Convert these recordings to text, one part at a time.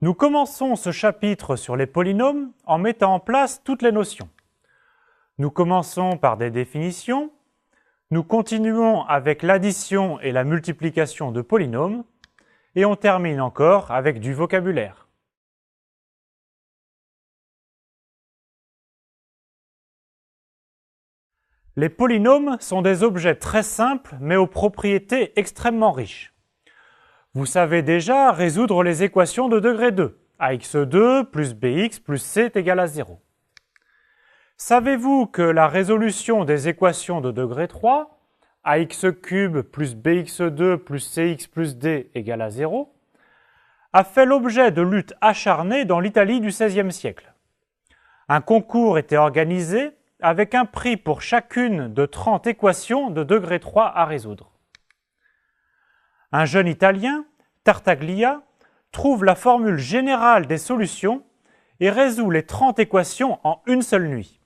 Nous commençons ce chapitre sur les polynômes en mettant en place toutes les notions. Nous commençons par des définitions, nous continuons avec l'addition et la multiplication de polynômes, et on termine encore avec du vocabulaire. Les polynômes sont des objets très simples mais aux propriétés extrêmement riches. Vous savez déjà résoudre les équations de degré 2. ax2 plus bx plus c est égal à 0. Savez-vous que la résolution des équations de degré 3, ax3 plus bx2 plus cx plus d égale à 0, a fait l'objet de luttes acharnées dans l'Italie du XVIe siècle. Un concours était organisé avec un prix pour chacune de 30 équations de degré 3 à résoudre. Un jeune Italien, Tartaglia, trouve la formule générale des solutions et résout les 30 équations en une seule nuit.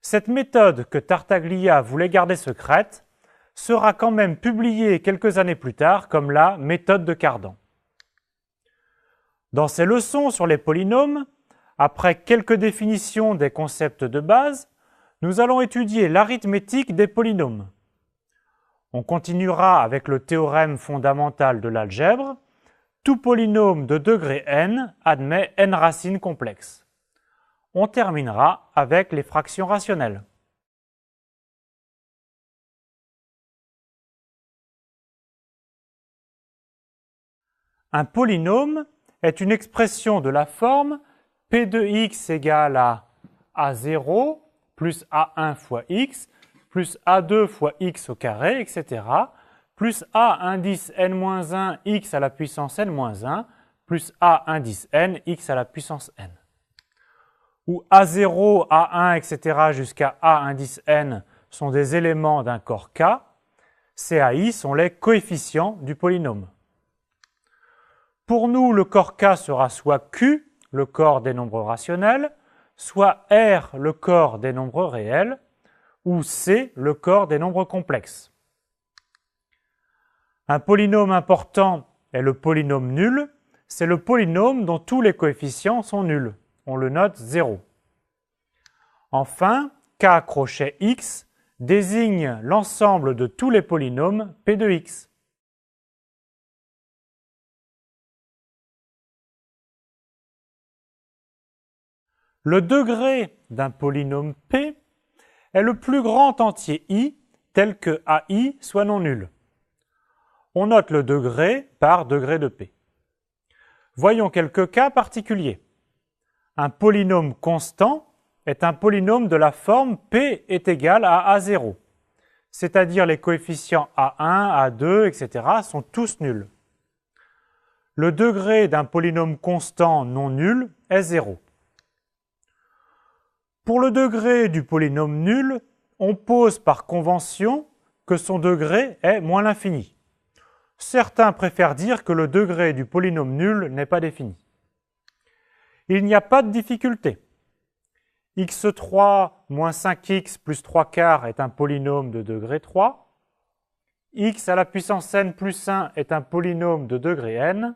Cette méthode que Tartaglia voulait garder secrète sera quand même publiée quelques années plus tard comme la méthode de Cardan. Dans ces leçons sur les polynômes, après quelques définitions des concepts de base, nous allons étudier l'arithmétique des polynômes. On continuera avec le théorème fondamental de l'algèbre. Tout polynôme de degré n admet n racines complexes. On terminera avec les fractions rationnelles. Un polynôme est une expression de la forme p de x égale à a0 plus a1 fois x plus a2 fois x au carré, etc., plus a indice n-1 x à la puissance n-1, plus a indice n x à la puissance n. Où a0, a1, etc. jusqu'à a indice n sont des éléments d'un corps K, C à I sont les coefficients du polynôme. Pour nous, le corps K sera soit Q, le corps des nombres rationnels, soit R, le corps des nombres réels, ou C, le corps des nombres complexes. Un polynôme important est le polynôme nul. C'est le polynôme dont tous les coefficients sont nuls. On le note 0. Enfin, K crochet x désigne l'ensemble de tous les polynômes P de x. Le degré d'un polynôme P est le plus grand entier i tel que AI soit non nul. On note le degré par degré de P. Voyons quelques cas particuliers. Un polynôme constant est un polynôme de la forme P est égal à A0, c'est-à-dire les coefficients A1, A2, etc. sont tous nuls. Le degré d'un polynôme constant non nul est 0. Pour le degré du polynôme nul, on pose par convention que son degré est moins l'infini. Certains préfèrent dire que le degré du polynôme nul n'est pas défini. Il n'y a pas de difficulté. x3 moins 5x plus 3 quarts est un polynôme de degré 3. X à la puissance n plus 1 est un polynôme de degré n.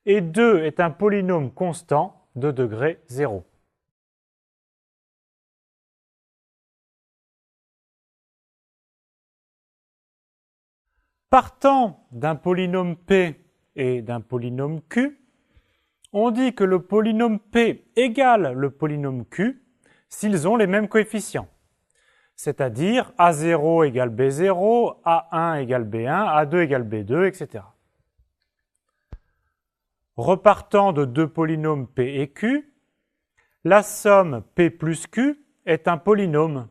Et 2 est un polynôme constant de degré 0. Partant d'un polynôme P et d'un polynôme Q, on dit que le polynôme P égale le polynôme Q s'ils ont les mêmes coefficients, c'est-à-dire A0 égale B0, A1 égale B1, A2 égale B2, etc. Repartant de deux polynômes P et Q, la somme P plus Q est un polynôme.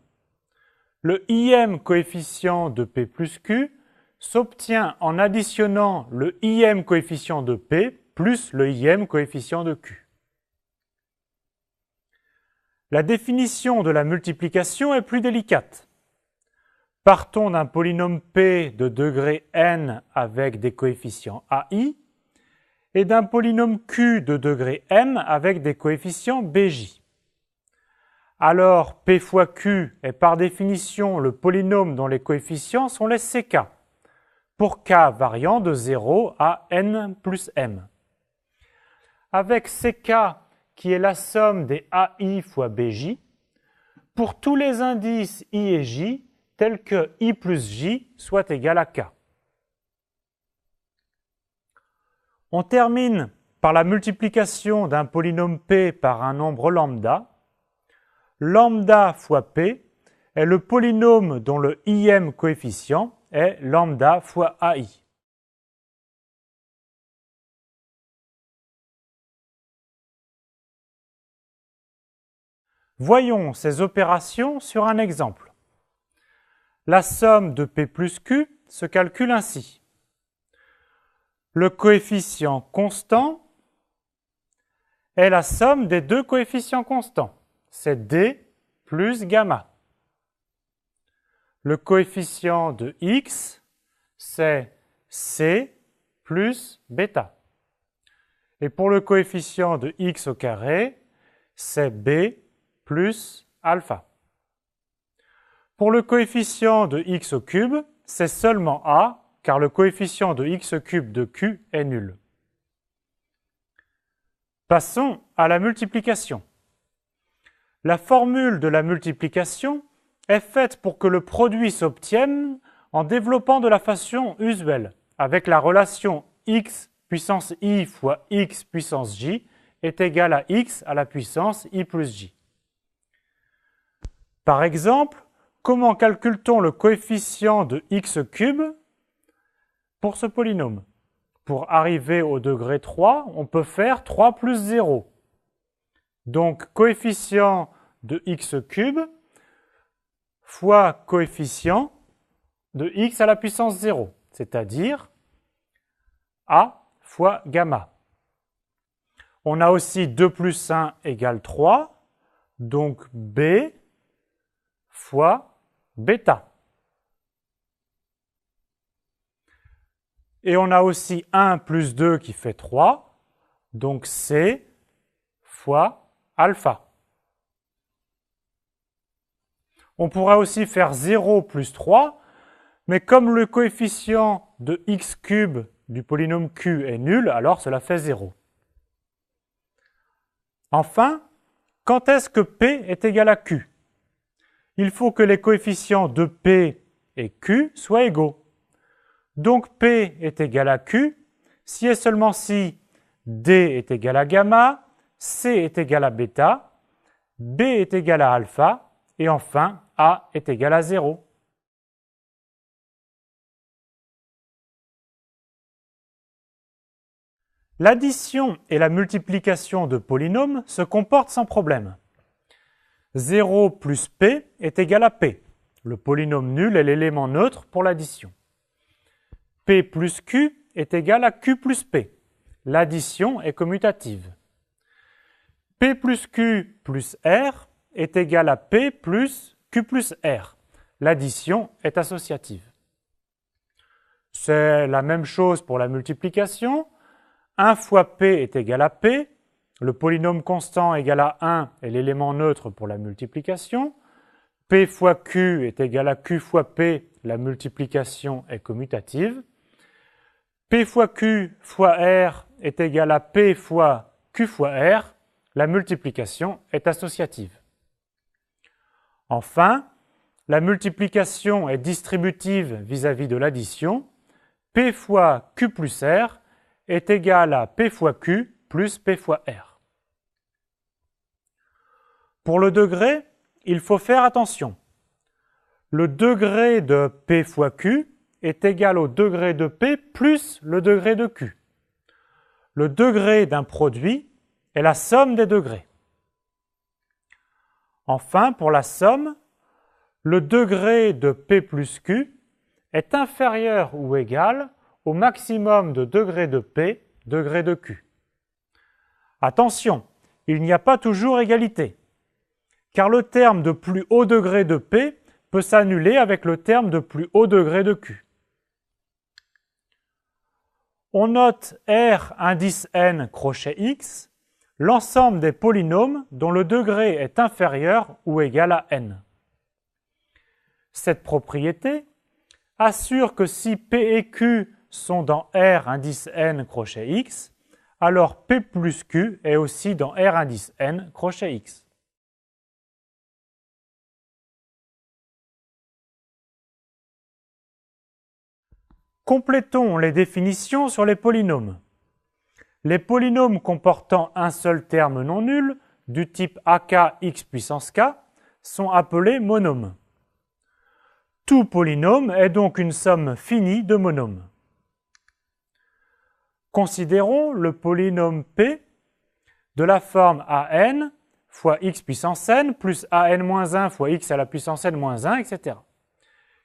Le ième coefficient de P plus Q s'obtient en additionnant le ième coefficient de P plus le ième coefficient de Q. La définition de la multiplication est plus délicate. Partons d'un polynôme P de degré n avec des coefficients AI et d'un polynôme Q de degré m avec des coefficients BJ. Alors, P fois Q est par définition le polynôme dont les coefficients sont les CK, pour k variant de 0 à n plus m. avec CK qui est la somme des AI fois BJ, pour tous les indices I et J tels que I plus J soit égal à K. On termine par la multiplication d'un polynôme P par un nombre lambda. Lambda fois P est le polynôme dont le ième coefficient est lambda fois AI. Voyons ces opérations sur un exemple. La somme de P plus Q se calcule ainsi. Le coefficient constant est la somme des deux coefficients constants. C'est D plus gamma. Le coefficient de X, c'est C plus bêta. Et pour le coefficient de X au carré, c'est B plus alpha. Pour le coefficient de X au cube, c'est seulement A, car le coefficient de X cube de Q est nul. Passons à la multiplication. La formule de la multiplication est faite pour que le produit s'obtienne en développant de la façon usuelle, avec la relation x puissance i fois x puissance j est égal à x à la puissance i plus j. Par exemple, comment calcule-t-on le coefficient de x cube pour ce polynôme? Pour arriver au degré 3, on peut faire 3 plus 0. Donc, coefficient de x cube fois coefficient de x à la puissance 0, c'est-à-dire a fois gamma. On a aussi 2 plus 1 égale 3, donc b fois bêta. Et on a aussi 1 plus 2 qui fait 3, donc c fois alpha. On pourrait aussi faire 0 plus 3, mais comme le coefficient de x cube du polynôme q est nul, alors cela fait 0. Enfin, quand est-ce que p est égal à q? Il faut que les coefficients de p et q soient égaux. Donc p est égal à q si et seulement si d est égal à gamma, c est égal à bêta, b est égal à alpha, et enfin a est égal à 0. L'addition et la multiplication de polynômes se comportent sans problème. 0 plus p est égal à p. Le polynôme nul est l'élément neutre pour l'addition. P plus q est égal à q plus p. L'addition est commutative. P plus q plus r est égal à p plus q plus r. L'addition est associative. C'est la même chose pour la multiplication. 1 fois p est égal à p. Le polynôme constant égal à 1 est l'élément neutre pour la multiplication. P fois q est égal à q fois p. La multiplication est commutative. P fois q fois r est égal à p fois q fois r. La multiplication est associative. Enfin, la multiplication est distributive vis-à-vis de l'addition. P fois q plus r est égal à P fois Q plus P fois R. Pour le degré, il faut faire attention. Le degré de P fois Q est égal au degré de P plus le degré de Q. Le degré d'un produit est la somme des degrés. Enfin, pour la somme, le degré de P plus Q est inférieur ou égal au maximum de degré de P, degré de Q. Attention, il n'y a pas toujours égalité, car le terme de plus haut degré de P peut s'annuler avec le terme de plus haut degré de Q. On note R indice n crochet x, l'ensemble des polynômes dont le degré est inférieur ou égal à n. Cette propriété assure que si P et Q sont dans R indice n crochet x, alors P plus Q est aussi dans R indice n, crochet X. Complétons les définitions sur les polynômes. Les polynômes comportant un seul terme non nul, du type AK x puissance k, sont appelés monômes. Tout polynôme est donc une somme finie de monômes. Considérons le polynôme P de la forme an fois x puissance n plus an-1 fois x à la puissance n-1, etc.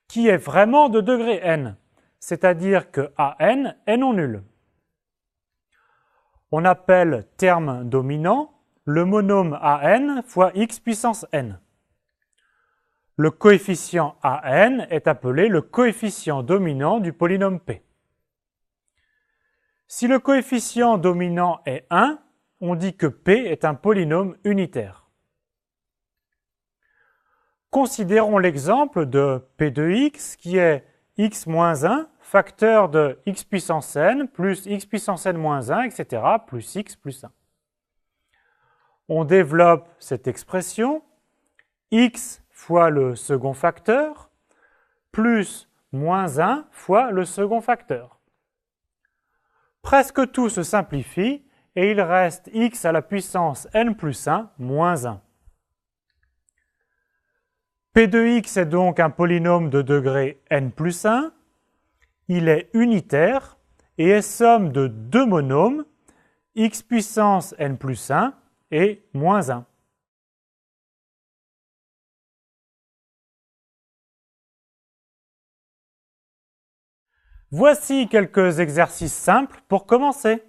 qui est vraiment de degré n, c'est-à-dire que an est non nul. On appelle terme dominant le monôme an fois x puissance n. Le coefficient an est appelé le coefficient dominant du polynôme P. Si le coefficient dominant est 1, on dit que P est un polynôme unitaire. Considérons l'exemple de P de x qui est x moins 1 facteur de x puissance n plus x puissance n moins 1, etc. plus x plus 1. On développe cette expression x fois le second facteur plus moins 1 fois le second facteur. Presque tout se simplifie et il reste x à la puissance n plus 1 moins 1. P de x est donc un polynôme de degré n plus 1. Il est unitaire et est somme de deux monômes, x puissance n plus 1 et moins 1. Voici quelques exercices simples pour commencer.